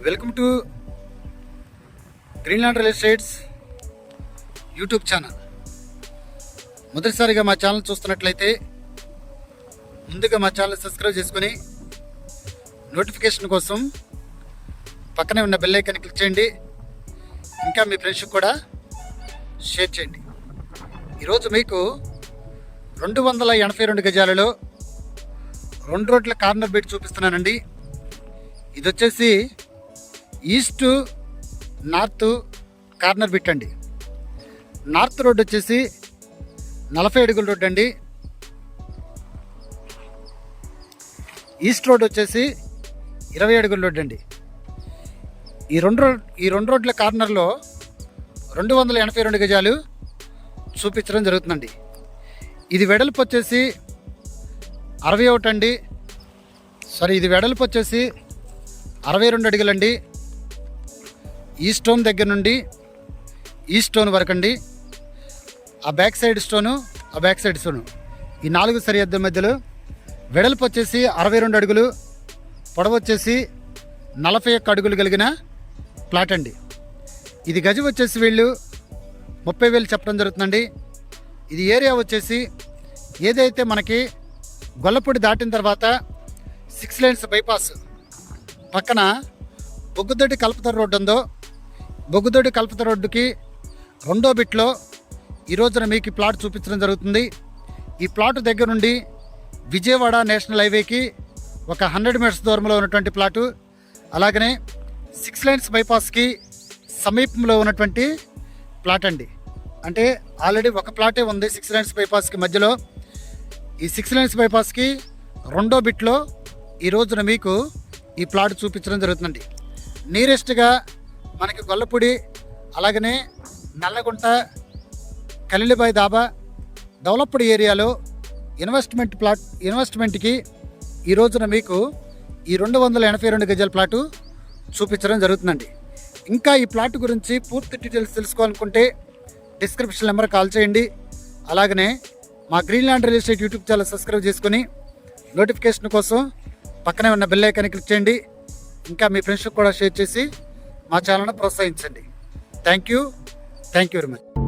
Welcome to Greenland real estates YouTube channel. మొదటిసారిగా మా channel చూస్తున్నట్లయితే ముందుగా మా ఛానల్ సబ్స్క్రైబ్ చేసుకొని నోటిఫికేషన్ కోసం పక్కనే ఉన్న బెల్ ఐకాన్ క్లిక్ చేయండి. ఇంకా మీ ఫ్రెండ్స్కి కూడా షేర్ చేయండి. ఈరోజు మీకు 282 గజాలలో 2 రోడ్ల కార్నర్ బిట్ చూపిస్తున్నానండి. ఇది వచ్చేసి ఈస్ట్ నార్త్ కార్నర్ బిట్ అండి. నార్త్ రోడ్ వచ్చేసి 40 అడుగుల రోడ్ అండి. ఈస్ట్ రోడ్ వచ్చేసి 20 అడుగుల రోడ్ అండి. ఈ రెండు రోడ్ల కార్నర్లో 282 గజాలు చూపించడం జరుగుతుందండి. ఇది వెడల్పు వచ్చేసి 61 అండి. ఇది వెడల్పు వచ్చేసి 62 అడుగులండి. ఈ స్టోన్ దగ్గర నుండి ఈ స్టోన్ వరకు అండి. ఆ బ్యాక్ సైడ్ స్టోను, ఆ బ్యాక్ సైడ్ స్టోను, ఈ 4 సరిహద్దు మధ్యలో వెడల్పు వచ్చేసి 62 అడుగులు, పొడవు వచ్చేసి 41 అడుగులు కలిగిన ప్లాట్ అండి. ఇది గజం వచ్చేసి వీళ్ళు 30,000 చెప్పడం జరుగుతుందండి. ఇది ఏరియా వచ్చేసి ఏదైతే మనకి గొల్లపూడి దాటిన తర్వాత 6 లేన్స్ బైపాస్ పక్కన బొగ్గుదొడ్డి కల్పతరు రోడ్డు ఉందో, బొగ్గుదొడ్డి కల్పతరు రోడ్డుకి 2వ బిట్లో ఈ రోజున మీకు ఈ ప్లాట్ చూపించడం జరుగుతుంది. ఈ ప్లాట్ దగ్గర నుండి విజయవాడ నేషనల్ హైవేకి ఒక 100 మీటర్స్ దూరంలో ఉన్నటువంటి ప్లాటు, అలాగనే 6 లేన్స్ బైపాస్కి సమీపంలో ఉన్నటువంటి ప్లాట్ అండి. అంటే ఆల్రెడీ ఒక ప్లాటే ఉంది 6 లేన్స్ బైపాస్కి మధ్యలో. ఈ 6 లేన్స్ బైపాస్కి 2వ బిట్లో ఈ రోజున మీకు ఈ ప్లాట్ చూపించడం జరుగుతుందండి. నియరెస్ట్గా మనకి గొల్లపూడి, అలాగనే నల్లగుంట, కలిలిబాయి దాబా, డెవలప్డ్ ఏరియాలో ఇన్వెస్ట్మెంట్కి ఈ రోజున మీకు ఈ 282 గజాల ప్లాటు చూపించడం జరుగుతుందండి. ఇంకా ఈ ప్లాట్ గురించి పూర్తి డీటెయిల్స్ తెలుసుకోవాలనుకుంటే డిస్క్రిప్షన్ నెంబర్ కాల్ చేయండి. అలాగనే మా Greenland real estate YouTube channel subscribe చేసుకొని నోటిఫికేషన్ కోసం పక్కనే ఉన్న బెల్ ఐకాన్ క్లిక్ చేయండి. ఇంకా మీ ఫ్రెండ్స్కి కూడా షేర్ చేసి మా ఛానల్ని ప్రోత్సహించండి. Thank you very much.